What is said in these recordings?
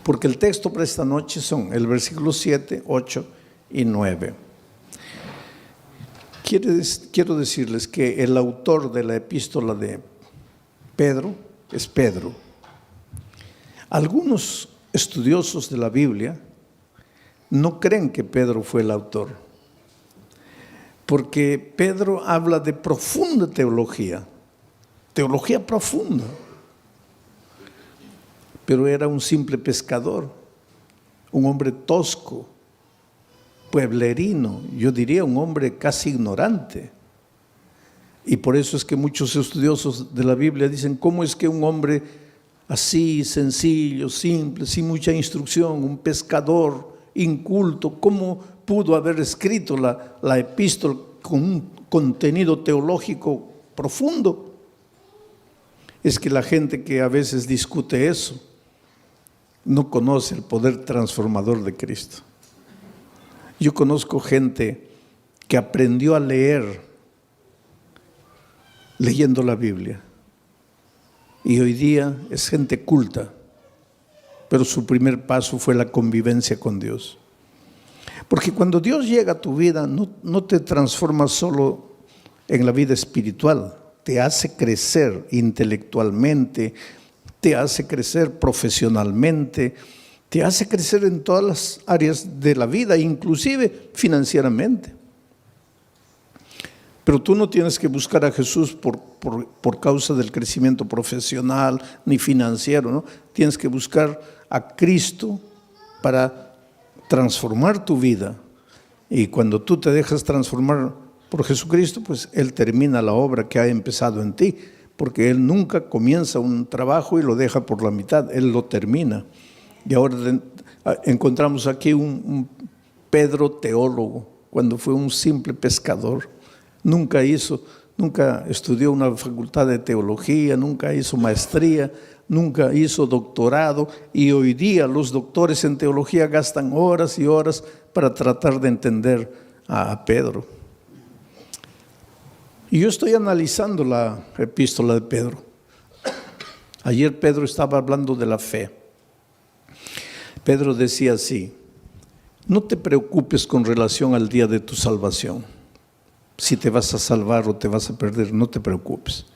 Porque el texto para esta noche son el versículo 7, 8 y 9. Quiero decirles que el autor de la epístola de Pedro es Pedro. Algunos estudiosos de la Biblia no creen que Pedro fue el autor, porque Pedro habla de profunda teología profunda, pero era un simple pescador, un hombre tosco, pueblerino, yo diría un hombre casi ignorante. Y por eso es que muchos estudiosos de la Biblia dicen, ¿cómo es que un hombre así, sencillo, simple, sin mucha instrucción, un pescador inculto, cómo pudo haber escrito la epístola con un contenido teológico profundo? Es que la gente que a veces discute eso no conoce el poder transformador de Cristo. Yo conozco gente que aprendió a leer leyendo la Biblia y hoy día es gente culta, pero su primer paso fue la convivencia con Dios. Porque cuando Dios llega a tu vida no te transforma solo en la vida espiritual, te hace crecer intelectualmente, te hace crecer profesionalmente, te hace crecer en todas las áreas de la vida, inclusive financieramente. Pero tú no tienes que buscar a Jesús por causa del crecimiento profesional ni financiero, ¿no? Tienes que buscar a Cristo para transformar tu vida. Y cuando tú te dejas transformar por Jesucristo, pues Él termina la obra que ha empezado en ti, porque Él nunca comienza un trabajo y lo deja por la mitad, Él lo termina. Y ahora encontramos aquí un Pedro teólogo, cuando fue un simple pescador. Nunca estudió una facultad de teología, nunca hizo maestría, nunca hizo doctorado, y hoy día los doctores en teología gastan horas y horas para tratar de entender a Pedro. Y yo estoy analizando la epístola de Pedro. Ayer Pedro estaba hablando de la fe. Pedro decía así: no te preocupes con relación al día de tu salvación. Si te vas a salvar o te vas a perder, no te preocupes.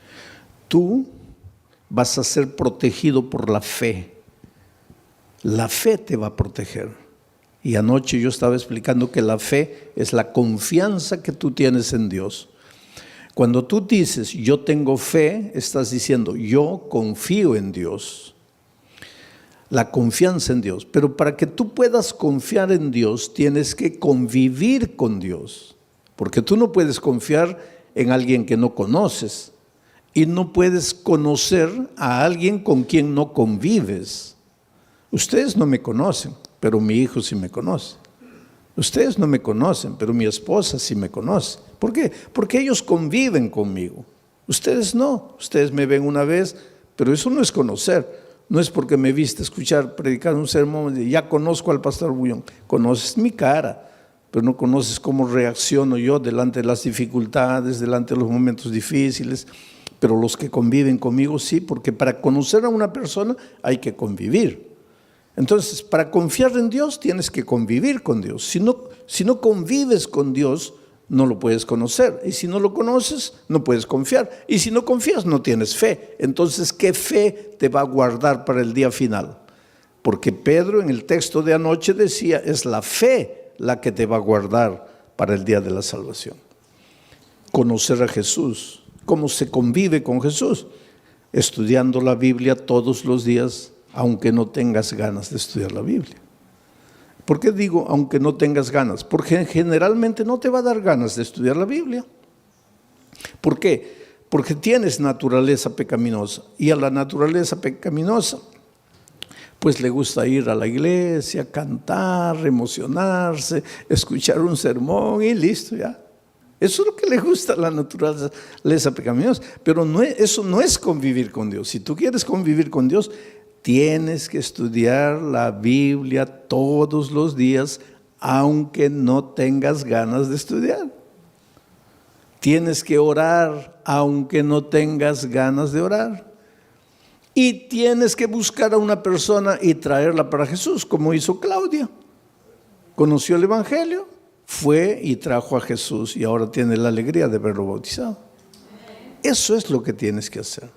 Tú vas a ser protegido por la fe. La fe te va a proteger. Y anoche yo estaba explicando que la fe es la confianza que tú tienes en Dios. Cuando tú dices, yo tengo fe, estás diciendo, yo confío en Dios. La confianza en Dios. Pero para que tú puedas confiar en Dios, tienes que convivir con Dios. Porque tú no puedes confiar en alguien que no conoces. Y no puedes conocer a alguien con quien no convives. Ustedes no me conocen, pero mi hijo sí me conoce. Ustedes no me conocen, pero mi esposa sí me conoce. ¿Por qué? Porque ellos conviven conmigo. Ustedes no. Ustedes me ven una vez, pero eso no es conocer. No es porque me viste escuchar, predicar un sermón y ya conozco al pastor Bullón. Conoces mi cara, pero no conoces cómo reacciono yo delante de las dificultades, delante de los momentos difíciles. Pero los que conviven conmigo sí, porque para conocer a una persona hay que convivir. Entonces, para confiar en Dios tienes que convivir con Dios. Si no convives con Dios, no lo puedes conocer. Y si no lo conoces, no puedes confiar. Y si no confías, no tienes fe. Entonces, ¿qué fe te va a guardar para el día final? Porque Pedro en el texto de anoche decía, es la fe la que te va a guardar para el día de la salvación. Conocer a Jesús. ¿Cómo se convive con Jesús? Estudiando la Biblia todos los días, aunque no tengas ganas de estudiar la Biblia. ¿Por qué digo aunque no tengas ganas? Porque generalmente no te va a dar ganas de estudiar la Biblia. ¿Por qué? Porque tienes naturaleza pecaminosa, y a la naturaleza pecaminosa pues le gusta ir a la iglesia, cantar, emocionarse, escuchar un sermón y listo ya. Eso es lo que le gusta a la naturaleza pecaminosa, pero eso no es convivir con Dios. Si tú quieres convivir con Dios, tienes que estudiar la Biblia todos los días, aunque no tengas ganas de estudiar. Tienes que orar, aunque no tengas ganas de orar. Y tienes que buscar a una persona y traerla para Jesús, como hizo Claudia. Conoció el Evangelio, fue y trajo a Jesús y ahora tiene la alegría de verlo bautizado. Eso es lo que tienes que hacer.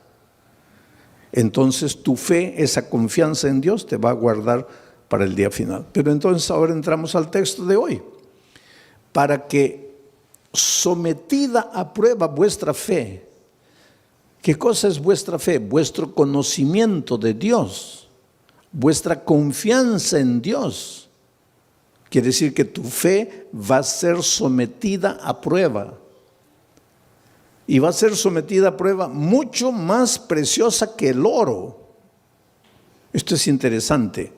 Entonces tu fe, esa confianza en Dios te va a guardar para el día final. Pero entonces ahora entramos al texto de hoy. Para que sometida a prueba vuestra fe. ¿Qué cosa es vuestra fe? Vuestro conocimiento de Dios, vuestra confianza en Dios. Quiere decir que tu fe va a ser sometida a prueba. Y va a ser sometida a prueba mucho más preciosa que el oro. Esto es interesante.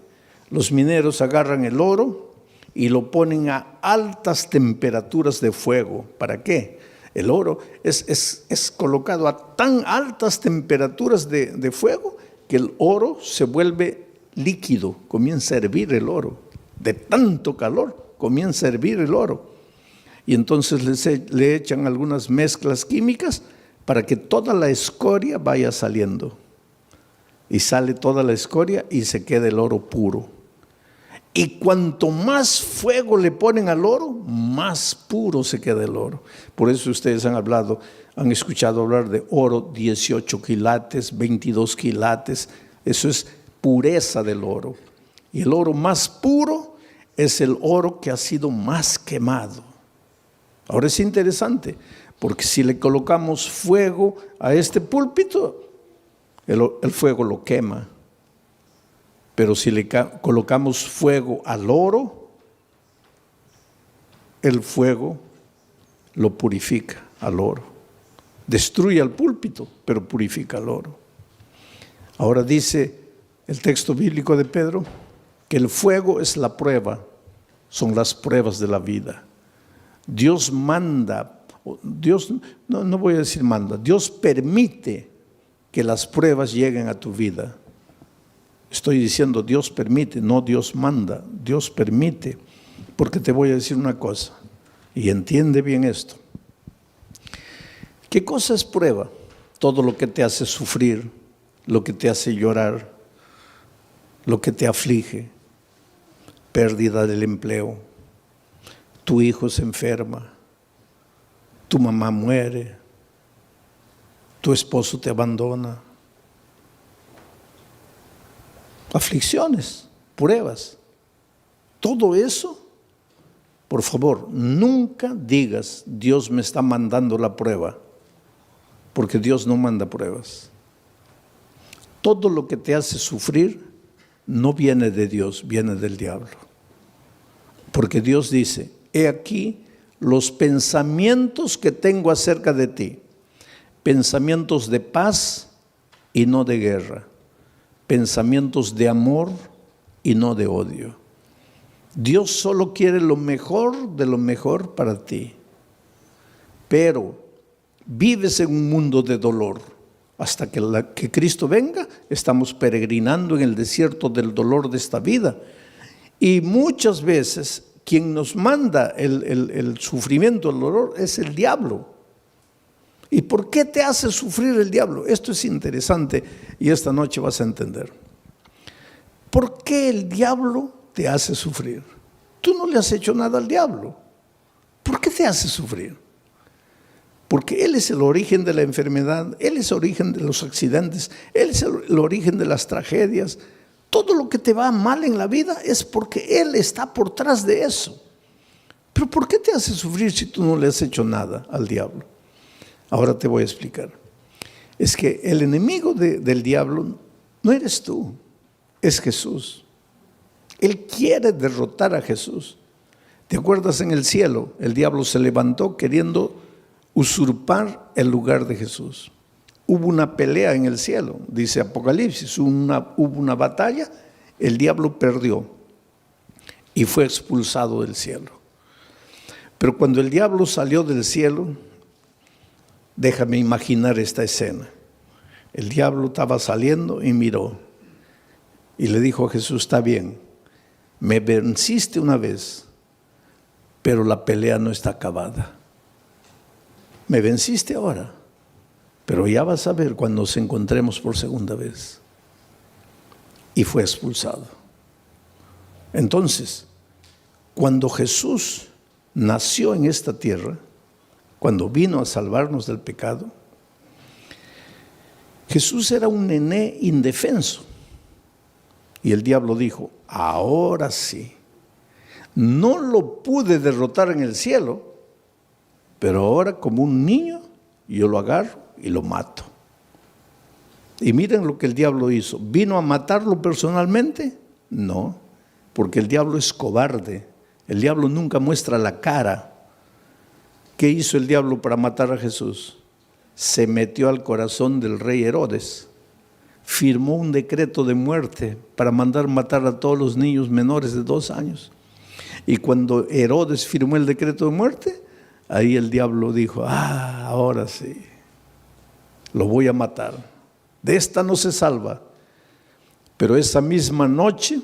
Los mineros agarran el oro y lo ponen a altas temperaturas de fuego. ¿Para qué? El oro es colocado a tan altas temperaturas de fuego que el oro se vuelve líquido, comienza a hervir el oro. De tanto calor comienza a hervir el oro. Y entonces le echan algunas mezclas químicas para que toda la escoria vaya saliendo. Y sale toda la escoria y se queda el oro puro. Y cuanto más fuego le ponen al oro, más puro se queda el oro. Por eso ustedes han escuchado hablar de oro 18 quilates, 22 quilates. Eso es pureza del oro. Y el oro más puro es el oro que ha sido más quemado. Ahora es interesante, porque si le colocamos fuego a este púlpito, el fuego lo quema. Pero si le colocamos fuego al oro, el fuego lo purifica al oro. Destruye al púlpito, pero purifica al oro. Ahora dice el texto bíblico de Pedro que el fuego es la prueba, son las pruebas de la vida. Dios manda, no voy a decir manda, Dios permite que las pruebas lleguen a tu vida. Estoy diciendo Dios permite, no Dios manda, Dios permite. Porque te voy a decir una cosa, y entiende bien esto. ¿Qué cosa es prueba? Todo lo que te hace sufrir, lo que te hace llorar, lo que te aflige, pérdida del empleo, tu hijo se enferma, tu mamá muere, tu esposo te abandona. Aflicciones, pruebas, todo eso, por favor, nunca digas Dios me está mandando la prueba, porque Dios no manda pruebas. Todo lo que te hace sufrir no viene de Dios, viene del diablo. Porque Dios dice, he aquí los pensamientos que tengo acerca de ti, pensamientos de paz y no de guerra, pensamientos de amor y no de odio. Dios solo quiere lo mejor de lo mejor para ti. Pero vives en un mundo de dolor. Hasta que Cristo venga, estamos peregrinando en el desierto del dolor de esta vida. Y muchas veces quien nos manda el sufrimiento, el dolor, es el diablo. ¿Y por qué te hace sufrir el diablo? Esto es interesante y esta noche vas a entender. ¿Por qué el diablo te hace sufrir? Tú no le has hecho nada al diablo. ¿Por qué te hace sufrir? Porque Él es el origen de la enfermedad, Él es el origen de los accidentes, Él es el origen de las tragedias. Todo lo que te va mal en la vida es porque Él está por detrás de eso. Pero ¿por qué te hace sufrir si tú no le has hecho nada al diablo? Ahora te voy a explicar. Es que el enemigo del diablo no eres tú, es Jesús. Él quiere derrotar a Jesús. ¿Te acuerdas en el cielo? El diablo se levantó queriendo usurpar el lugar de Jesús. Hubo una pelea en el cielo, dice Apocalipsis, hubo una batalla, el diablo perdió y fue expulsado del cielo. Pero cuando el diablo salió del cielo, déjame imaginar esta escena. El diablo estaba saliendo y miró y le dijo a Jesús, está bien, me venciste una vez, pero la pelea no está acabada. Me venciste ahora, pero ya vas a ver cuando nos encontremos por segunda vez. y fue expulsado. Entonces, cuando Jesús nació en esta tierra, cuando vino a salvarnos del pecado, Jesús era un nené indefenso. Y el diablo dijo, ahora sí, no lo pude derrotar en el cielo, pero ahora como un niño yo lo agarro y lo mato. Y miren lo que el diablo hizo. ¿Vino a matarlo personalmente? No, porque el diablo es cobarde. El diablo nunca muestra la cara. ¿Qué hizo el diablo para matar a Jesús? Se metió al corazón del rey Herodes. Firmó un decreto de muerte para mandar matar a todos los niños menores de 2 años. Y cuando Herodes firmó el decreto de muerte, ahí el diablo dijo, ahora sí, lo voy a matar. De esta no se salva. Pero esa misma noche,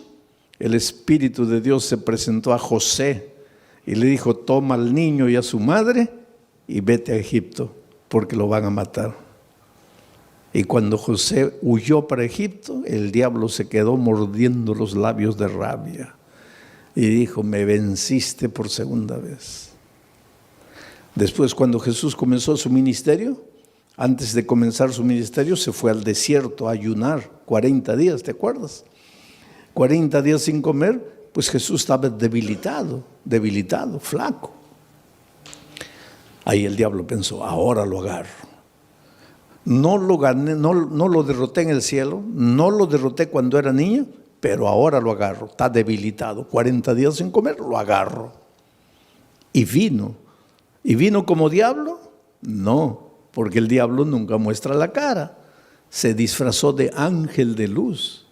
el Espíritu de Dios se presentó a José y le dijo, toma al niño y a su madre y vete a Egipto, porque lo van a matar. Y cuando José huyó para Egipto, el diablo se quedó mordiendo los labios de rabia y dijo, me venciste por segunda vez. Después, cuando Jesús comenzó su ministerio, antes de comenzar su ministerio, se fue al desierto a ayunar 40 días, ¿te acuerdas? 40 días sin comer, pues Jesús estaba debilitado, flaco. Ahí el diablo pensó, ahora lo agarro. No lo gané, no lo derroté en el cielo, no lo derroté cuando era niño, pero ahora lo agarro. Está debilitado, 40 días sin comer, lo agarro. Y vino. ¿Y vino como diablo? No, porque el diablo nunca muestra la cara. Se disfrazó de ángel de luz.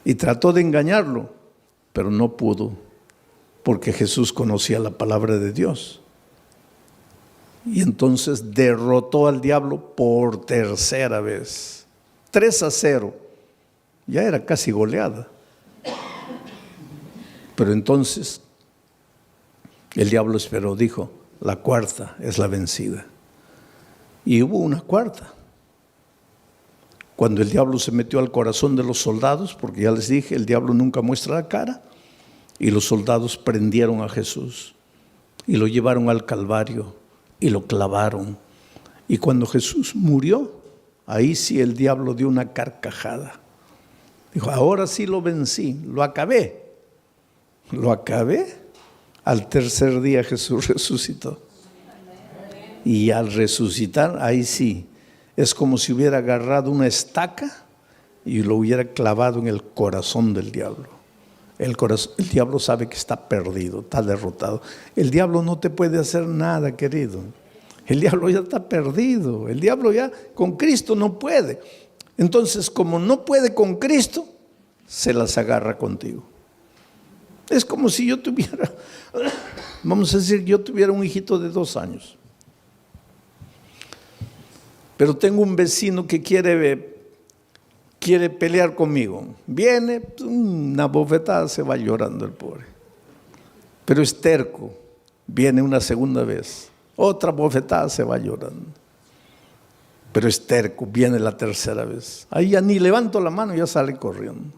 Y trató de engañarlo, pero no pudo, porque Jesús conocía la palabra de Dios. Y entonces derrotó al diablo por tercera vez. 3-0. Ya era casi goleada. Pero entonces el diablo esperó, dijo, la cuarta es la vencida. Y hubo una cuarta. Cuando el diablo se metió al corazón de los soldados, porque ya les dije, el diablo nunca muestra la cara, y los soldados prendieron a Jesús y lo llevaron al Calvario y lo clavaron. Y cuando Jesús murió, ahí sí el diablo dio una carcajada. Dijo, ahora sí lo vencí, lo acabé. Lo acabé. Al tercer día Jesús resucitó. Y al resucitar, ahí sí, es como si hubiera agarrado una estaca y lo hubiera clavado en el corazón del diablo. El diablo sabe que está perdido, está derrotado. El diablo no te puede hacer nada, querido. El diablo ya está perdido. El diablo ya con Cristo no puede. Entonces, como no puede con Cristo, se las agarra contigo. Es como si yo tuviera, vamos a decir, yo tuviera un hijito de 2 años. Pero tengo un vecino que quiere pelear conmigo. Viene, una bofetada, se va llorando el pobre. Pero es terco. Viene una segunda vez. Otra bofetada, se va llorando. Pero es terco, viene la tercera vez. Ahí ya ni levanto la mano, ya sale corriendo.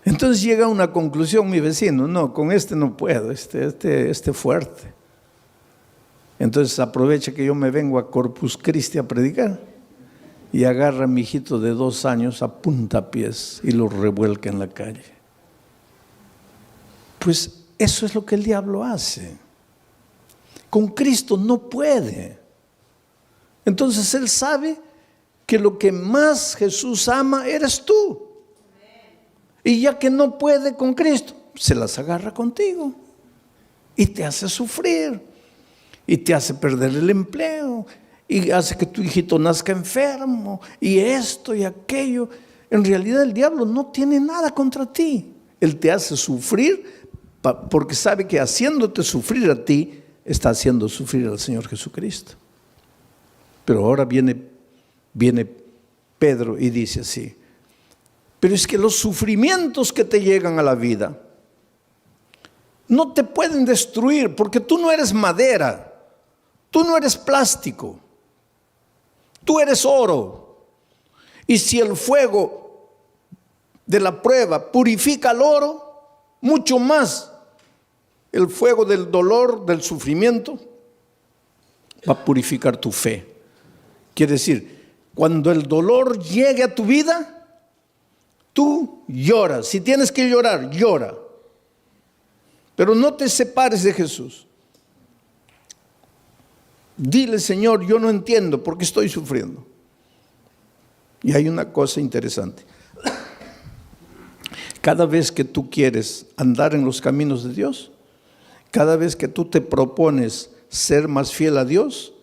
Entonces llega a una conclusión mi vecino, no, con este no puedo, este fuerte. Entonces aprovecha que yo me vengo a Corpus Christi a predicar y agarra a mi hijito de 2 años a puntapiés y lo revuelca en la calle. Pues eso es lo que el diablo hace. Con Cristo no puede. Entonces él sabe que lo que más Jesús ama eres tú. Y ya que no puede con Cristo, se las agarra contigo y te hace sufrir y te hace perder el empleo y hace que tu hijito nazca enfermo y esto y aquello. En realidad el diablo no tiene nada contra ti. Él te hace sufrir porque sabe que haciéndote sufrir a ti, está haciendo sufrir al Señor Jesucristo. Pero ahora viene Pedro y dice así, pero es que los sufrimientos que te llegan a la vida no te pueden destruir porque tú no eres madera, tú no eres plástico, tú eres oro. Y si el fuego de la prueba purifica el oro, mucho más el fuego del dolor, del sufrimiento, va a purificar tu fe. Quiere decir, cuando el dolor llegue a tu vida, tú lloras. Si tienes que llorar, llora. Pero no te separes de Jesús. Dile, Señor, yo no entiendo por qué estoy sufriendo. Y hay una cosa interesante. Cada vez que tú quieres andar en los caminos de Dios, cada vez que tú te propones ser más fiel a Dios,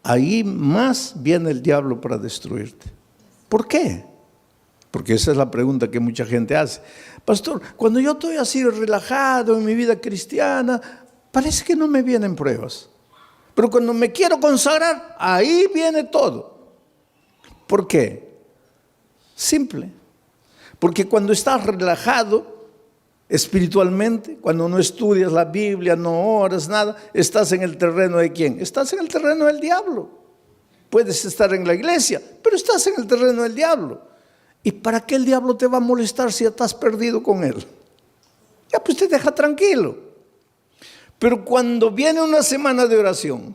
ahí más viene el diablo para destruirte. ¿Por qué? Porque esa es la pregunta que mucha gente hace. Pastor, cuando yo estoy así relajado en mi vida cristiana, parece que no me vienen pruebas. Pero cuando me quiero consagrar, ahí viene todo. ¿Por qué? Simple. Porque cuando estás relajado espiritualmente, cuando no estudias la Biblia, no oras, nada, estás en el terreno de ¿quién? Estás en el terreno del diablo. Puedes estar en la iglesia, pero estás en el terreno del diablo. ¿Y para qué el diablo te va a molestar si ya estás perdido con él? Ya pues te deja tranquilo. Pero cuando viene una semana de oración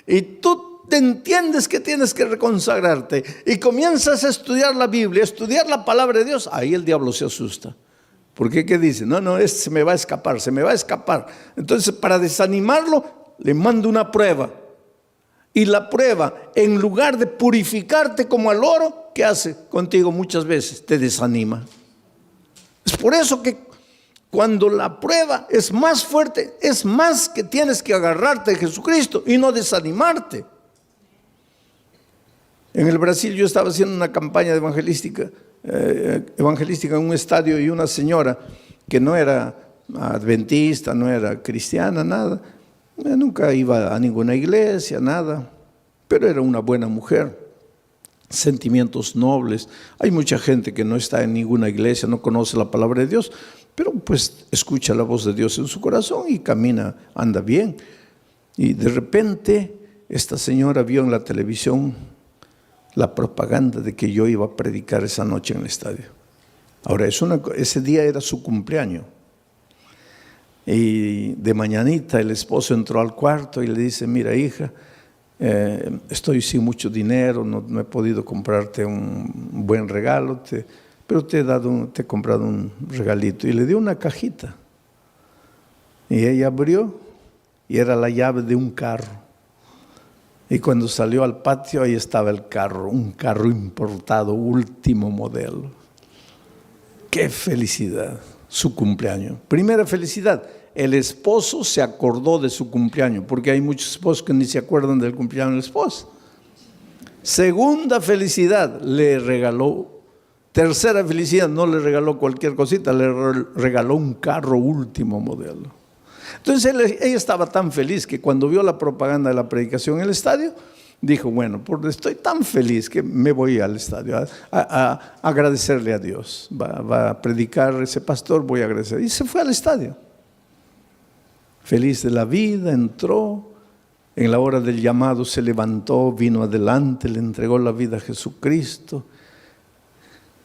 y tú te entiendes que tienes que reconsagrarte y comienzas a estudiar la Biblia, a estudiar la palabra de Dios, ahí el diablo se asusta. Porque ¿qué dice? No, este se me va a escapar, se me va a escapar. Entonces, para desanimarlo, le mando una prueba. Y la prueba, en lugar de purificarte como al oro, ¿qué hace contigo muchas veces? Te desanima. Es por eso que cuando la prueba es más fuerte, es más que tienes que agarrarte de Jesucristo y no desanimarte. En el Brasil yo estaba haciendo una campaña evangelística en un estadio, y una señora que no era adventista, no era cristiana, nada, nunca iba a ninguna iglesia, nada, pero era una buena mujer, sentimientos nobles. Hay mucha gente que no está en ninguna iglesia, no conoce la palabra de Dios, pero pues escucha la voz de Dios en su corazón y camina, anda bien. Y de repente esta señora vio en la televisión la propaganda de que yo iba a predicar esa noche en el estadio. Ahora, ese día era su cumpleaños. Y de mañanita el esposo entró al cuarto y le dice, mira hija, estoy sin mucho dinero, no he podido comprarte un buen regalo, pero te he comprado un regalito. Y le dio una cajita. Y ella abrió y era la llave de un carro. Y cuando salió al patio, ahí estaba el carro, un carro importado, último modelo. ¡Qué felicidad! Su cumpleaños. Primera felicidad, el esposo se acordó de su cumpleaños, porque hay muchos esposos que ni se acuerdan del cumpleaños de la esposa. Segunda felicidad, le regaló. Tercera felicidad, no le regaló cualquier cosita, le regaló un carro último modelo. Entonces ella estaba tan feliz que cuando vio la propaganda de la predicación en el estadio, dijo, bueno, estoy tan feliz que me voy al estadio a agradecerle a Dios. Va a predicar ese pastor, voy a agradecer. Y se fue al estadio. Feliz de la vida, entró. En la hora del llamado se levantó, vino adelante, le entregó la vida a Jesucristo.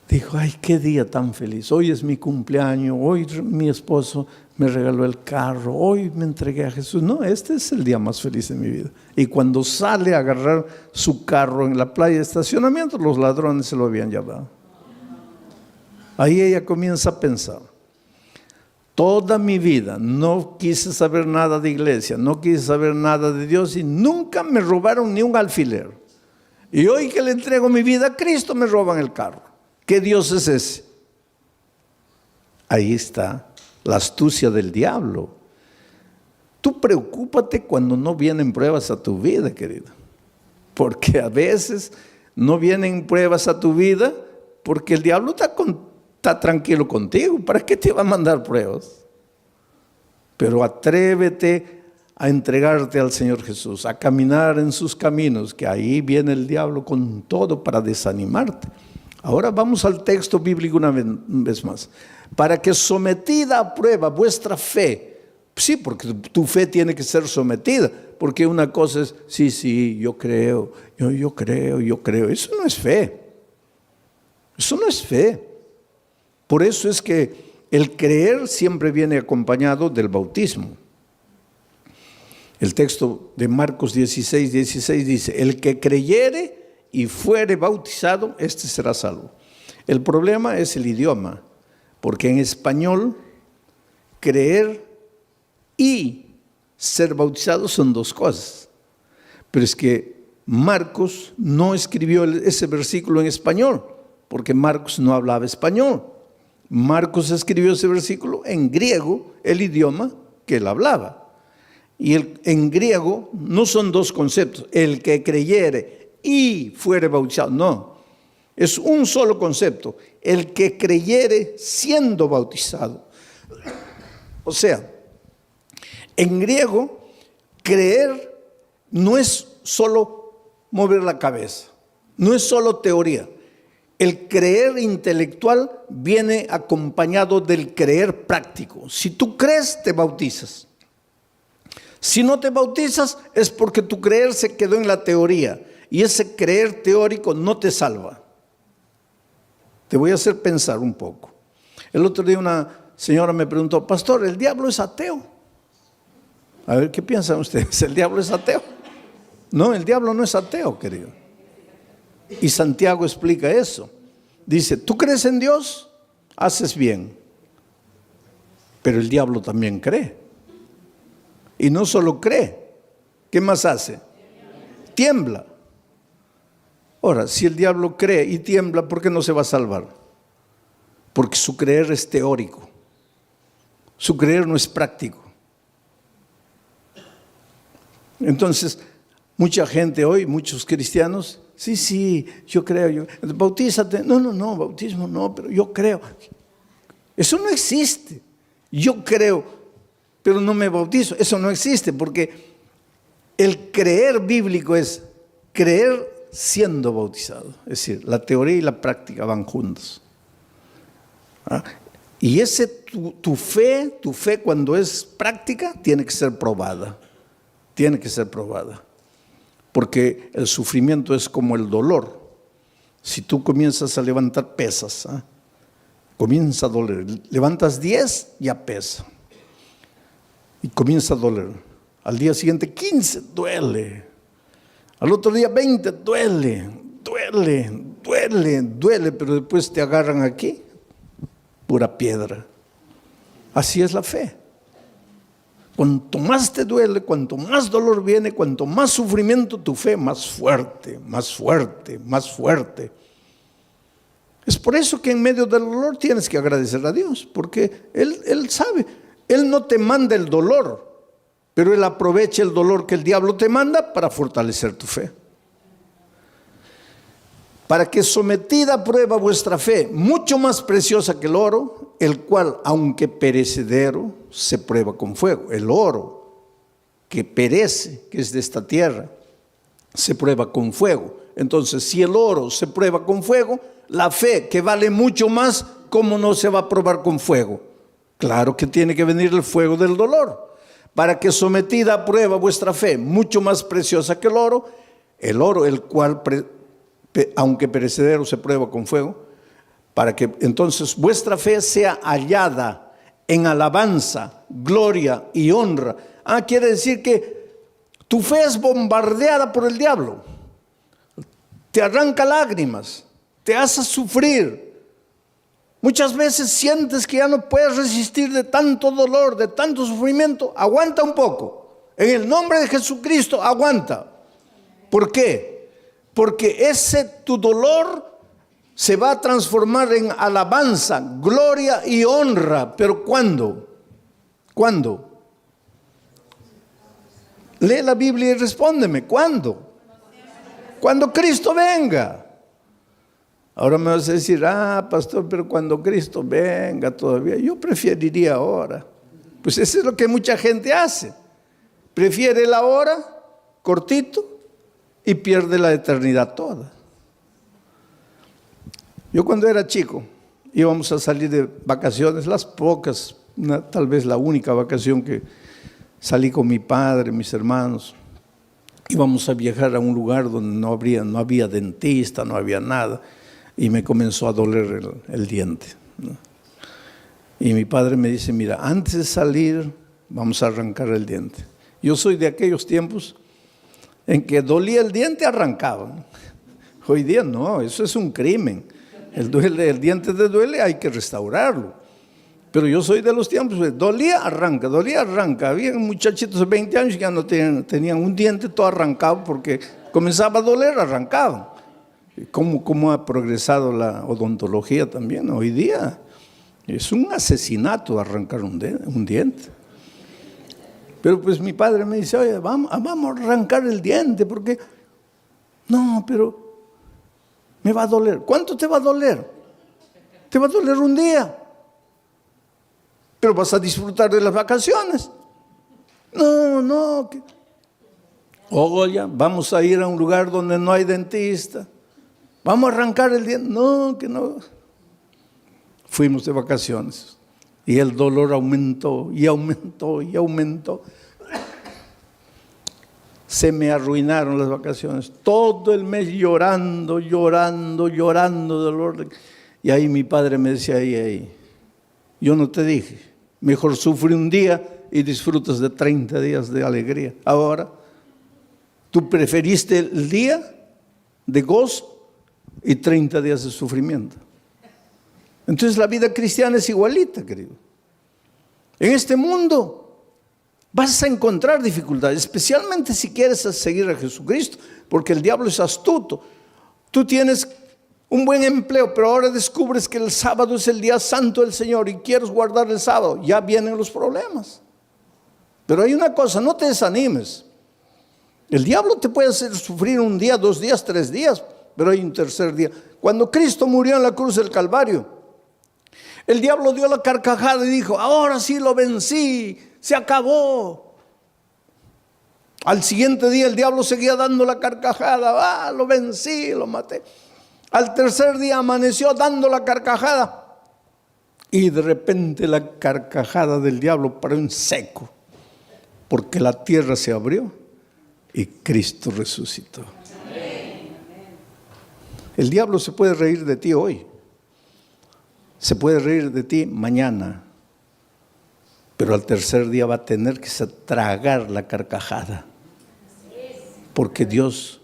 Dijo, ay, qué día tan feliz. Hoy es mi cumpleaños, hoy mi esposo me regaló el carro, hoy me entregué a Jesús. No, este es el día más feliz de mi vida. Y cuando sale a agarrar su carro en la playa de estacionamiento, los ladrones se lo habían llevado. Ahí ella comienza a pensar, toda mi vida no quise saber nada de iglesia, no quise saber nada de Dios y nunca me robaron ni un alfiler. Y hoy que le entrego mi vida a Cristo me roban el carro. ¿Qué Dios es ese? Ahí está la astucia del diablo. Tú preocúpate cuando no vienen pruebas a tu vida, querido. Porque a veces no vienen pruebas a tu vida porque el diablo está tranquilo contigo. ¿Para qué te va a mandar pruebas? Pero atrévete a entregarte al Señor Jesús, a caminar en sus caminos, que ahí viene el diablo con todo para desanimarte. Ahora vamos al texto bíblico una vez más. Para que sometida a prueba vuestra fe, sí, porque tu fe tiene que ser sometida, porque una cosa es, sí, yo creo, yo creo. Eso no es fe. Eso no es fe. Por eso es que el creer siempre viene acompañado del bautismo. El texto de Marcos 16 dice: el que creyere y fuere bautizado, este será salvo. El problema es el idioma, porque en español creer y ser bautizado son dos cosas. Pero es que Marcos no escribió ese versículo en español, porque Marcos no hablaba español. Marcos escribió ese versículo en griego, el idioma que él hablaba. Y en griego no son dos conceptos, el que creyere y fuere bautizado, no. Es un solo concepto, el que creyere siendo bautizado. O sea, en griego, creer no es solo mover la cabeza, no es solo teoría. El creer intelectual viene acompañado del creer práctico. Si tú crees, te bautizas. Si no te bautizas, es porque tu creer se quedó en la teoría. Y ese creer teórico no te salva. Te voy a hacer pensar un poco. El otro día una señora me preguntó: pastor, ¿el diablo es ateo? A ver, ¿qué piensan ustedes? ¿El diablo es ateo? No, el diablo no es ateo, querido. Y Santiago explica eso. Dice: tú crees en Dios, haces bien. Pero el diablo también cree. Y no solo cree, ¿qué más hace? Tiembla. Ahora, si el diablo cree y tiembla, ¿por qué no se va a salvar? Porque su creer es teórico. Su creer no es práctico. Entonces, mucha gente hoy, muchos cristianos, sí, yo creo, bautízate. No, bautismo no, pero yo creo. Eso no existe. Yo creo, pero no me bautizo. Eso no existe, porque el creer bíblico es creer siendo bautizado. Es decir, la teoría y la práctica van juntos. Y tu fe cuando es práctica, tiene que ser probada. Tiene que ser probada. Porque el sufrimiento es como el dolor. Si tú comienzas a levantar pesas, comienza a doler. Levantas 10, ya pesa. Y comienza a doler. Al día siguiente 15, duele. Al otro día 20, duele, pero después te agarran aquí, pura piedra. Así es la fe. Cuanto más te duele, cuanto más dolor viene, cuanto más sufrimiento, tu fe más fuerte, más fuerte, más fuerte. Es por eso que en medio del dolor tienes que agradecer a Dios, porque Él sabe, Él no te manda el dolor, pero Él aprovecha el dolor que el diablo te manda para fortalecer tu fe. Para que sometida a prueba vuestra fe, mucho más preciosa que el oro, el cual, aunque perecedero, se prueba con fuego. El oro que perece, que es de esta tierra, se prueba con fuego. Entonces, si el oro se prueba con fuego, la fe, que vale mucho más, ¿cómo no se va a probar con fuego? Claro que tiene que venir el fuego del dolor. Para que sometida a prueba vuestra fe, mucho más preciosa que el oro, el cual, aunque perecedero, se prueba con fuego, para que entonces vuestra fe sea hallada en alabanza, gloria y honra. Quiere decir que tu fe es bombardeada por el diablo. Te arranca lágrimas, te hace sufrir. Muchas veces sientes que ya no puedes resistir de tanto dolor, de tanto sufrimiento. Aguanta un poco. En el nombre de Jesucristo, aguanta. ¿Por qué? Porque tu dolor se va a transformar en alabanza, gloria y honra. ¿Pero cuándo? ¿Cuándo? Lee la Biblia y respóndeme. ¿Cuándo? Cuando Cristo venga. Ahora me vas a decir: pastor, pero cuando Cristo venga todavía. Yo preferiría ahora. Pues eso es lo que mucha gente hace. Prefiere la hora, cortito, y pierde la eternidad toda. Yo cuando era chico, íbamos a salir de vacaciones, las pocas, tal vez la única vacación que salí con mi padre, mis hermanos. Íbamos a viajar a un lugar donde no había dentista, no había nada. y me comenzó a doler el diente, ¿no? Y mi padre me dice, mira, antes de salir vamos a arrancar el diente. Yo soy de aquellos tiempos en que dolía el diente, arrancaba. Hoy día no, eso es un crimen. El diente te duele, hay que restaurarlo. Pero yo soy de los tiempos, dolía, arranca, dolía, arranca. Había muchachitos de 20 años que ya no tenían un diente todo arrancado porque comenzaba a doler, arrancaban. ¿Cómo ha progresado la odontología también hoy día? Es un asesinato arrancar un diente. Pero pues mi padre me dice, oye, vamos a arrancar el diente, porque no, pero me va a doler. ¿Cuánto te va a doler? Te va a doler un día, pero vas a disfrutar de las vacaciones. No. Oye, vamos a ir a un lugar donde no hay dentista. Vamos a arrancar el diente. No, que no. Fuimos de vacaciones y el dolor aumentó y aumentó y aumentó. Se me arruinaron las vacaciones. Todo el mes llorando dolor. Y ahí mi padre me decía, ahí, yo no te dije, mejor sufre un día y disfrutas de 30 días de alegría. Ahora, tú preferiste el día de gozo y 30 días de sufrimiento. Entonces la vida cristiana es igualita, querido. En este mundo vas a encontrar dificultades, especialmente si quieres seguir a Jesucristo, porque el diablo es astuto. Tú tienes un buen empleo, pero ahora descubres que el sábado es el día santo del Señor y quieres guardar el sábado, ya vienen los problemas. Pero hay una cosa, no te desanimes. El diablo te puede hacer sufrir un día, 2 días, 3 días, pero hay un tercer día. Cuando Cristo murió en la cruz del Calvario, el diablo dio la carcajada y dijo, ahora sí lo vencí, se acabó. Al siguiente día el diablo seguía dando la carcajada, lo vencí, lo maté. Al tercer día amaneció dando la carcajada y de repente la carcajada del diablo paró en seco, porque la tierra se abrió y Cristo resucitó. El diablo se puede reír de ti hoy. Se puede reír de ti mañana, pero al tercer día va a tener que tragar la carcajada, porque Dios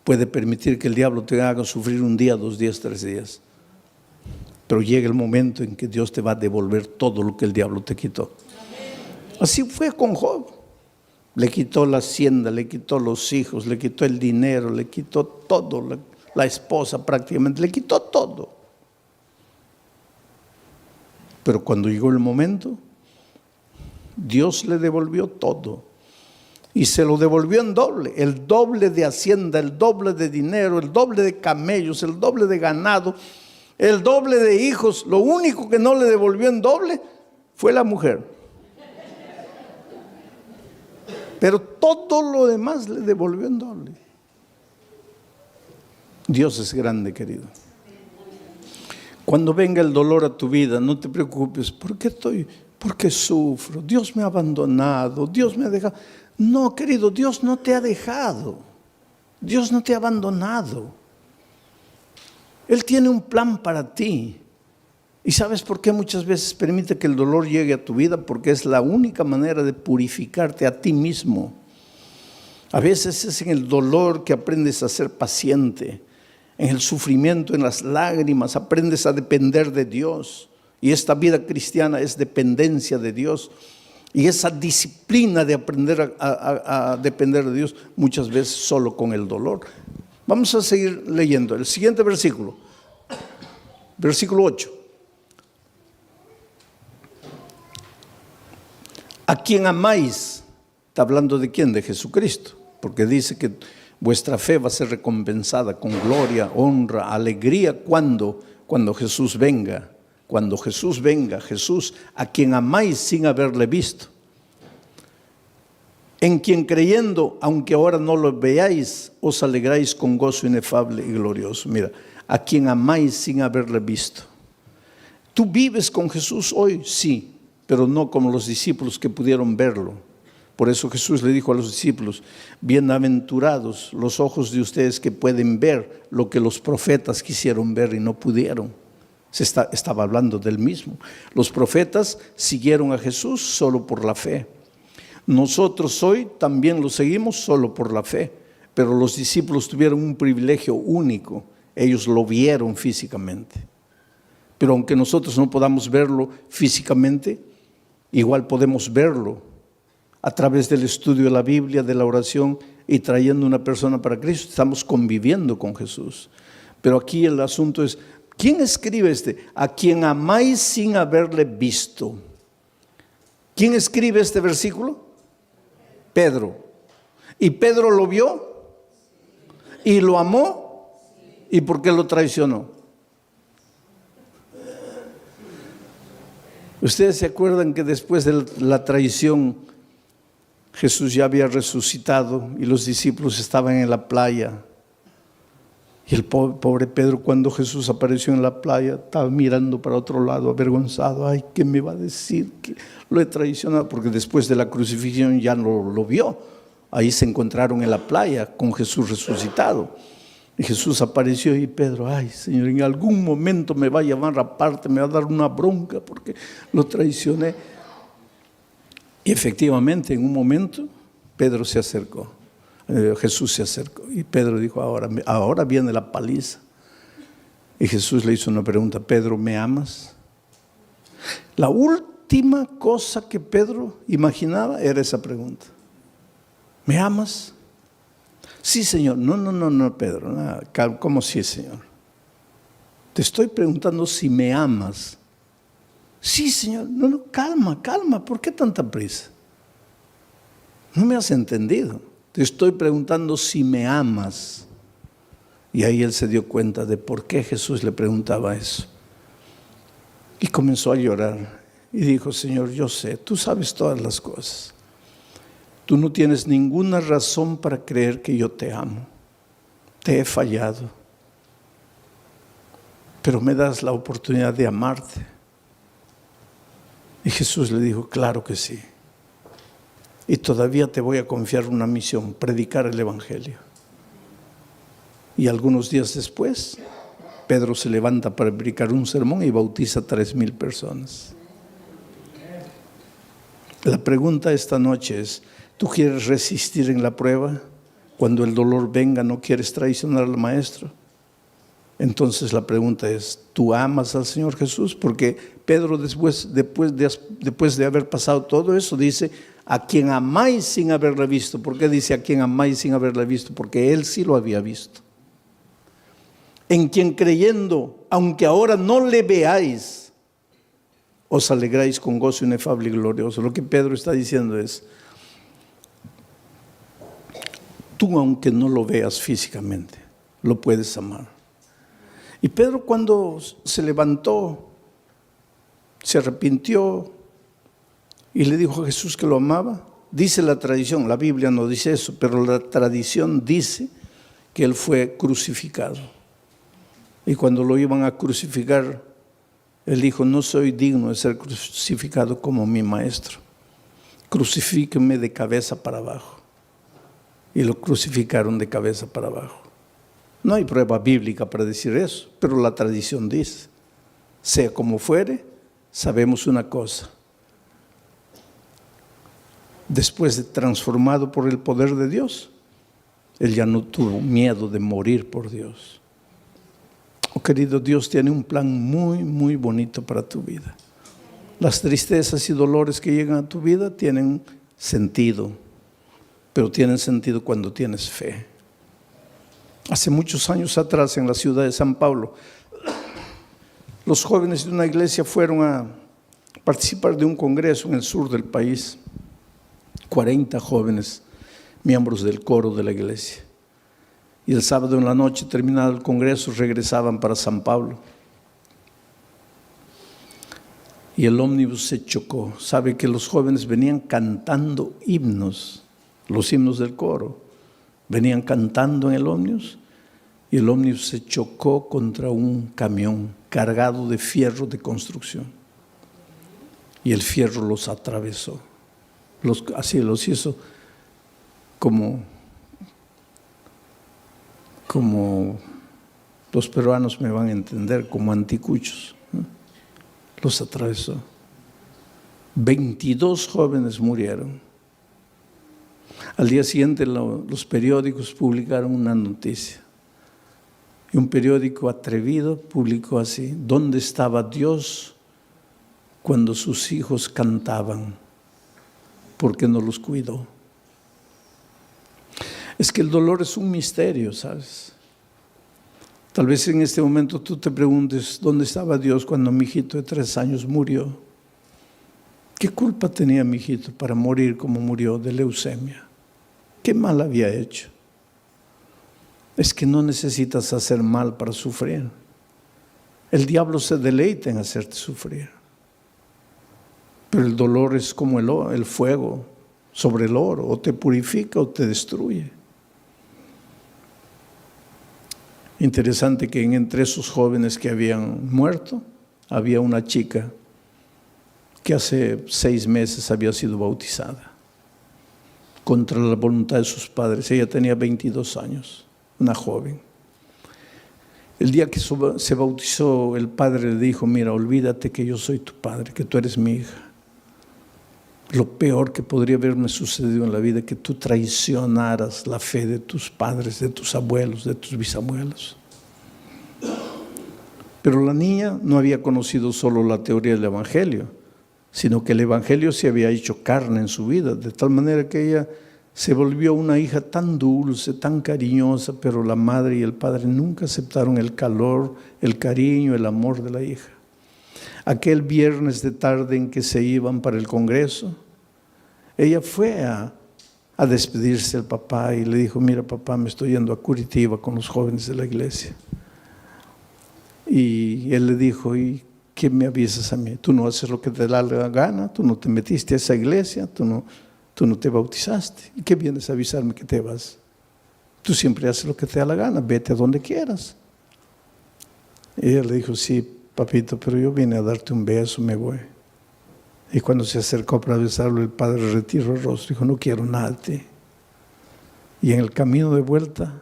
puede permitir que el diablo te haga sufrir un día, 2 días, 3 días, pero llega el momento en que Dios te va a devolver todo lo que el diablo te quitó. Así fue con Job. Le quitó la hacienda, le quitó los hijos, le quitó el dinero, le quitó todo, la esposa prácticamente, le quitó todo. Pero cuando llegó el momento, Dios le devolvió todo. Y se lo devolvió en doble. El doble de hacienda, el doble de dinero, el doble de camellos, el doble de ganado, el doble de hijos. Lo único que no le devolvió en doble fue la mujer. Pero todo lo demás le devolvió en doble. Dios es grande, querido. Cuando venga el dolor a tu vida, no te preocupes. ¿Por qué sufro? Dios me ha abandonado, Dios me ha dejado. No, querido, Dios no te ha dejado. Dios no te ha abandonado. Él tiene un plan para ti. ¿Y sabes por qué muchas veces permite que el dolor llegue a tu vida? Porque es la única manera de purificarte a ti mismo. A veces es en el dolor que aprendes a ser paciente. En el sufrimiento, en las lágrimas, aprendes a depender de Dios. Y esta vida cristiana es dependencia de Dios. Y esa disciplina de aprender a depender de Dios, muchas veces solo con el dolor. Vamos a seguir leyendo. El siguiente versículo. Versículo 8. ¿A quién amáis? Está hablando de quién, de Jesucristo. Porque dice que vuestra fe va a ser recompensada con gloria, honra, alegría. ¿Cuándo? Cuando Jesús venga. Cuando Jesús venga, Jesús a quien amáis sin haberle visto. En quien creyendo, aunque ahora no lo veáis, os alegráis con gozo inefable y glorioso. Mira, a quien amáis sin haberle visto. ¿Tú vives con Jesús hoy? Sí, pero no como los discípulos que pudieron verlo. Por eso Jesús le dijo a los discípulos: bienaventurados los ojos de ustedes que pueden ver lo que los profetas quisieron ver y no pudieron. Estaba hablando del mismo. Los profetas siguieron a Jesús solo por la fe. Nosotros hoy también lo seguimos solo por la fe, pero los discípulos tuvieron un privilegio único. Ellos lo vieron físicamente. Pero aunque nosotros no podamos verlo físicamente, igual podemos verlo a través del estudio de la Biblia, de la oración y trayendo una persona para Cristo. Estamos conviviendo con Jesús. Pero aquí el asunto es, ¿quién escribe a quien amáis sin haberle visto? ¿Quién escribe este versículo? Pedro. ¿Y Pedro lo vio? ¿Y lo amó? ¿Y por qué lo traicionó? Ustedes se acuerdan que después de la traición Jesús ya había resucitado y los discípulos estaban en la playa. Y el pobre Pedro, cuando Jesús apareció en la playa, estaba mirando para otro lado, avergonzado. Ay, ¿qué me va a decir? Que lo he traicionado, porque después de la crucifixión ya no lo vio. Ahí se encontraron en la playa con Jesús resucitado. Y Jesús apareció y Pedro: ay, Señor, en algún momento me va a llamar aparte, me va a dar una bronca porque lo traicioné. Y efectivamente, en un momento, Pedro se acercó. Jesús se acercó y Pedro dijo: ahora viene la paliza. Y Jesús le hizo una pregunta: Pedro, ¿me amas? La última cosa que Pedro imaginaba era esa pregunta: ¿me amas? Sí, Señor. No, Pedro. ¿Cómo sí, Señor? Te estoy preguntando si me amas. Sí, Señor. No, calma. ¿Por qué tanta prisa? No me has entendido. Te estoy preguntando si me amas. Y ahí él se dio cuenta de por qué Jesús le preguntaba eso. Y comenzó a llorar. Y dijo: Señor, yo sé, tú sabes todas las cosas. Tú no tienes ninguna razón para creer que yo te amo. Te he fallado. Pero me das la oportunidad de amarte. Y Jesús le dijo: claro que sí. Y todavía te voy a confiar una misión: predicar el Evangelio. Y algunos días después, Pedro se levanta para predicar un sermón y bautiza a 3,000 personas. La pregunta esta noche es: ¿tú quieres resistir en la prueba? Cuando el dolor venga, ¿no quieres traicionar al Maestro? Entonces la pregunta es: ¿tú amas al Señor Jesús? Porque Pedro después de haber pasado todo eso dice: a quien amáis sin haberle visto. ¿Por qué dice a quien amáis sin haberle visto? Porque él sí lo había visto. En quien creyendo, aunque ahora no le veáis, os alegráis con gozo inefable y glorioso. Lo que Pedro está diciendo es: tú, aunque no lo veas físicamente, lo puedes amar. Y Pedro, cuando se levantó, se arrepintió y le dijo a Jesús que lo amaba. Dice la tradición, la Biblia no dice eso, pero la tradición dice que él fue crucificado. Y cuando lo iban a crucificar, él dijo: no soy digno de ser crucificado como mi Maestro. Crucifíquenme de cabeza para abajo. Y lo crucificaron de cabeza para abajo. No hay prueba bíblica para decir eso, pero la tradición dice. Sea como fuere, sabemos una cosa: después de transformado por el poder de Dios, él ya no tuvo miedo de morir por Dios. Oh, querido, Dios tiene un plan muy, muy bonito para tu vida. Las tristezas y dolores que llegan a tu vida tienen sentido, pero tienen sentido cuando tienes fe. Hace muchos años atrás, en la ciudad de San Pablo, los jóvenes de una iglesia fueron a participar de un congreso en el sur del país. 40 jóvenes, miembros del coro de la iglesia. Y el sábado en la noche, terminado el congreso, regresaban para San Pablo. Y el ómnibus se chocó. Sabe que los jóvenes venían cantando himnos, los himnos del coro. Venían cantando en el ómnibus y el ómnibus se chocó contra un camión cargado de fierro de construcción. Y el fierro los atravesó. Así los hizo como los peruanos me van a entender, como anticuchos, ¿no? Los atravesó. 22 jóvenes murieron. Al día siguiente los periódicos publicaron una noticia. Y un periódico atrevido publicó así: ¿dónde estaba Dios cuando sus hijos cantaban? ¿Por qué no los cuidó? Es que el dolor es un misterio, ¿sabes? Tal vez en este momento tú te preguntes, ¿dónde estaba Dios cuando mi hijito de 3 años murió? ¿Qué culpa tenía mi hijito para morir como murió de leucemia? ¿Qué mal había hecho? Es que no necesitas hacer mal para sufrir. El diablo se deleita en hacerte sufrir. Pero el dolor es como el fuego sobre el oro, o te purifica o te destruye. Interesante que entre esos jóvenes que habían muerto, había una chica que hace 6 meses había sido bautizada, contra la voluntad de sus padres. Ella tenía 22 años, una joven. El día que se bautizó, el padre le dijo: mira, olvídate que yo soy tu padre, que tú eres mi hija. Lo peor que podría haberme sucedido en la vida es que tú traicionaras la fe de tus padres, de tus abuelos, de tus bisabuelos. Pero la niña no había conocido solo la teoría del Evangelio, sino que el Evangelio se había hecho carne en su vida, de tal manera que ella se volvió una hija tan dulce, tan cariñosa, pero la madre y el padre nunca aceptaron el calor, el cariño, el amor de la hija. Aquel viernes de tarde en que se iban para el congreso, ella fue a despedirse del papá y le dijo: mira, papá, me estoy yendo a Curitiba con los jóvenes de la iglesia. Y él le dijo: ¿y qué me avisas a mí? Tú no haces lo que te da la gana, tú no te metiste a esa iglesia, tú no te bautizaste. ¿Y qué vienes a avisarme que te vas? Tú siempre haces lo que te da la gana, vete a donde quieras. Y ella le dijo: sí, papito, pero yo vine a darte un beso, me voy. Y cuando se acercó para besarlo, el padre retiró el rostro y dijo: no quiero nada de ti. Y en el camino de vuelta,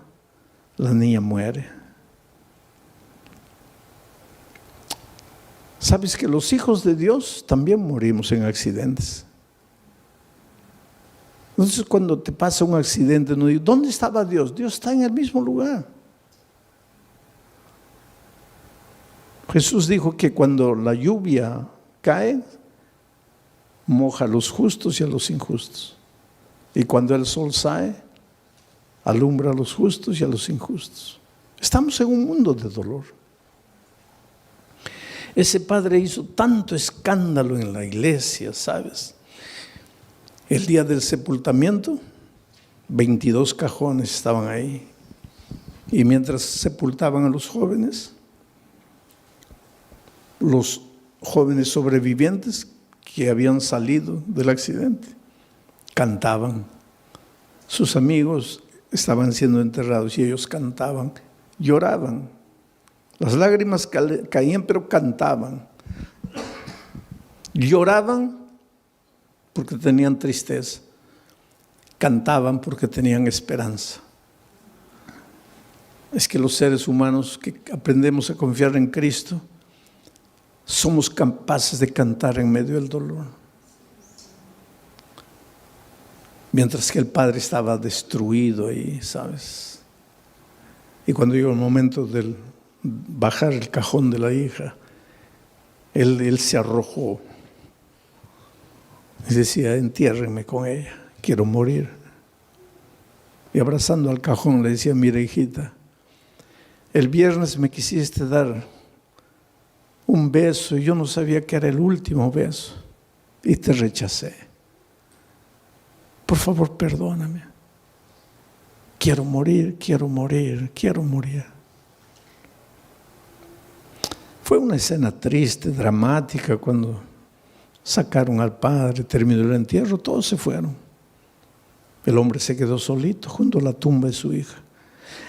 la niña muere. ¿Sabes que los hijos de Dios también morimos en accidentes? Entonces, cuando te pasa un accidente, no digo: ¿dónde estaba Dios? Dios está en el mismo lugar. Jesús dijo que cuando la lluvia cae, moja a los justos y a los injustos. Y cuando el sol sale, alumbra a los justos y a los injustos. Estamos en un mundo de dolor. Ese padre hizo tanto escándalo en la iglesia, ¿sabes? El día del sepultamiento, 22 cajones estaban ahí. Y mientras sepultaban a los jóvenes sobrevivientes que habían salido del accidente cantaban. Sus amigos estaban siendo enterrados y ellos cantaban, lloraban. Las lágrimas caían, pero cantaban. Lloraban porque tenían tristeza. Cantaban porque tenían esperanza. Es que los seres humanos que aprendemos a confiar en Cristo, somos capaces de cantar en medio del dolor. Mientras que el padre estaba destruido ahí, ¿sabes? Y cuando llegó el momento del bajar el cajón de la hija, él se arrojó y decía: entiérrenme con ella, quiero morir. Y abrazando al cajón le decía: mira, hijita, el viernes me quisiste dar un beso y yo no sabía que era el último beso y te rechacé. Por favor, perdóname. Quiero morir, quiero morir, quiero morir. Fue una escena triste, dramática, cuando sacaron al padre, terminó el entierro, todos se fueron. El hombre se quedó solito junto a la tumba de su hija.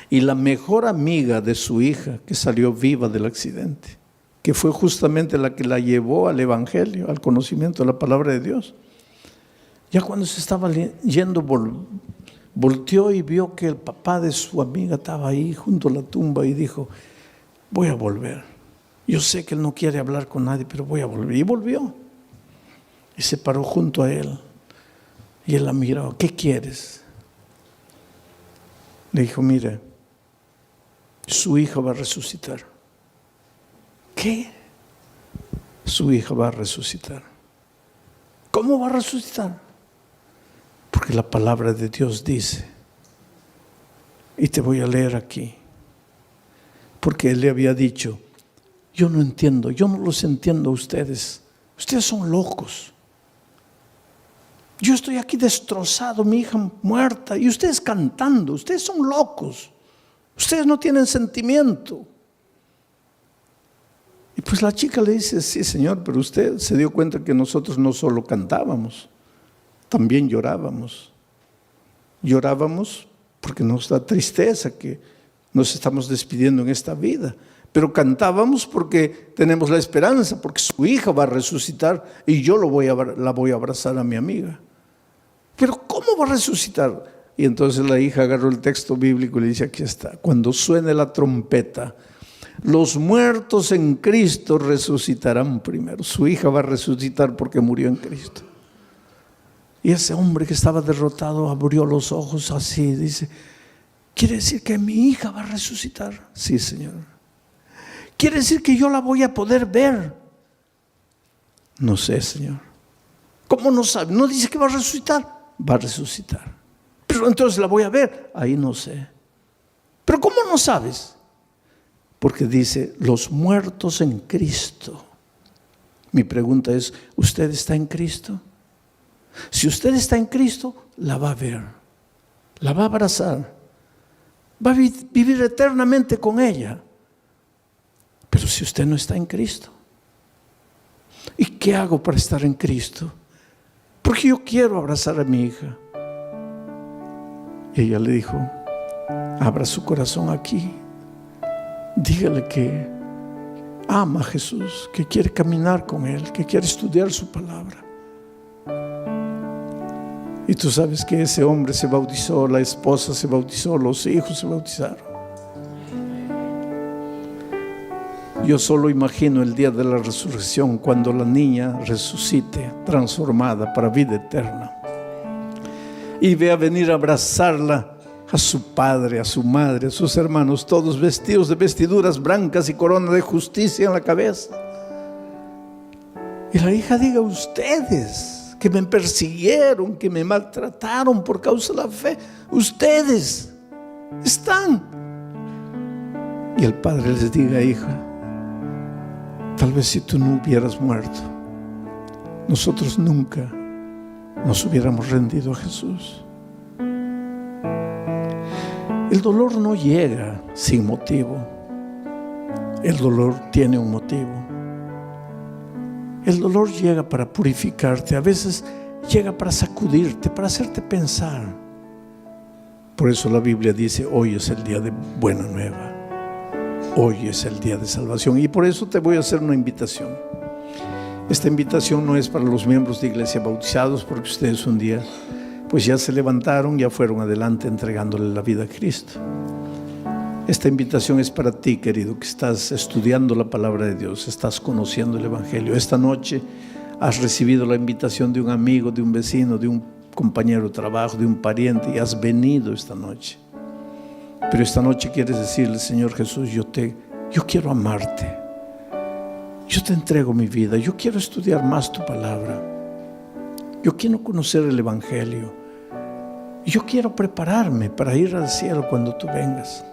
Y la mejor amiga de su hija, que salió viva del accidente, que fue justamente la que la llevó al Evangelio, al conocimiento de la palabra de Dios, Ya cuando se estaba yendo, volteó y vio que el papá de su amiga estaba ahí junto a la tumba y dijo, voy a volver. Yo sé que él no quiere hablar con nadie, pero voy a volver. Y volvió. Y se paró junto a él. Y él la miró, ¿qué quieres? Le dijo, mire, su hija va a resucitar. ¿Qué? Su hija va a resucitar. ¿Cómo va a resucitar? Porque la palabra de Dios dice, y te voy a leer aquí, porque él le había dicho, yo no entiendo, yo no los entiendo a ustedes, ustedes son locos. Yo estoy aquí destrozado, mi hija muerta, y ustedes cantando, ustedes son locos, ustedes no tienen sentimiento. Y pues la chica le dice, sí señor, pero usted se dio cuenta que nosotros no solo cantábamos, también llorábamos. Llorábamos porque nos da tristeza que nos estamos despidiendo en esta vida. Pero cantábamos porque tenemos la esperanza, porque su hija va a resucitar y yo la voy a abrazar a mi amiga. Pero ¿cómo va a resucitar? Y entonces la hija agarró el texto bíblico y le dice, aquí está, cuando suene la trompeta, los muertos en Cristo resucitarán primero. Su hija va a resucitar porque murió en Cristo. Y ese hombre que estaba derrotado abrió los ojos así, dice, ¿quiere decir que mi hija va a resucitar? Sí, Señor. ¿Quiere decir que yo la voy a poder ver? No sé, Señor. ¿Cómo no sabe? No dice que va a resucitar. Va a resucitar. Pero entonces la voy a ver. Ahí no sé. ¿Pero cómo no sabes? Porque dice, los muertos en Cristo. Mi pregunta es, ¿usted está en Cristo? Si usted está en Cristo, la va a ver, la va a abrazar, va a vivir eternamente con ella. Pero si usted no está en Cristo, ¿y qué hago para estar en Cristo? Porque yo quiero abrazar a mi hija. Y ella le dijo, abra su corazón aquí, dígale que ama a Jesús, que quiere caminar con Él, que quiere estudiar su palabra. Y tú sabes que ese hombre se bautizó, la esposa se bautizó, los hijos se bautizaron. Yo solo imagino el día de la resurrección, cuando la niña resucite, transformada para vida eterna. Y vea venir a abrazarla a su padre, a su madre, a sus hermanos, todos vestidos de vestiduras blancas y corona de justicia en la cabeza. Y la hija diga, ustedes que me persiguieron, que me maltrataron por causa de la fe, ustedes están. Y el padre les diga, hija, tal vez si tú no hubieras muerto, nosotros nunca nos hubiéramos rendido a Jesús. El dolor no llega sin motivo. El dolor tiene un motivo. El dolor llega para purificarte, a veces llega para sacudirte, para hacerte pensar. Por eso la Biblia dice, hoy es el día de buena nueva, hoy es el día de salvación. Y por eso te voy a hacer una invitación. Esta invitación no es para los miembros de iglesia bautizados, porque ustedes un día pues ya se levantaron, ya fueron adelante entregándole la vida a Cristo. Esta invitación es para ti, querido, que estás estudiando la palabra de Dios, estás conociendo el Evangelio. Esta noche has recibido la invitación de un amigo, de un vecino, de un compañero de trabajo, de un pariente, y has venido esta noche. Pero esta noche quieres decirle, Señor Jesús, yo quiero amarte. Yo te entrego mi vida, yo quiero estudiar más tu palabra. Yo quiero conocer el Evangelio. Yo quiero prepararme para ir al cielo cuando tú vengas.